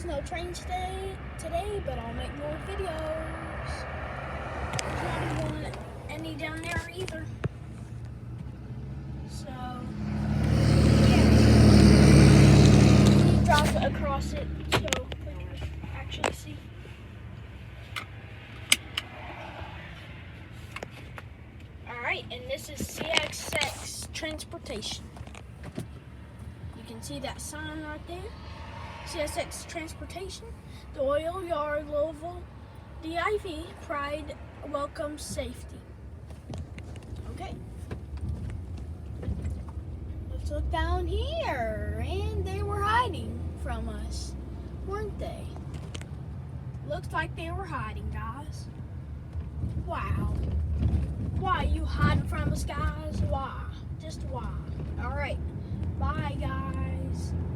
no trains today, but I'll make more videos. There's not even any down there either. So, yeah. You drop it across it so we can actually see. Alright, and this is CSX Transportation. You can see that sign right there. CSX Transportation, the Oil Yard, Louisville, DIV, Pride, Welcome, Safety. Okay. Let's look down here. And they were hiding from us, weren't they? Looks like they were hiding, guys. Wow. Why are you hiding from us, guys? Why? Just why? Alright. Bye, guys.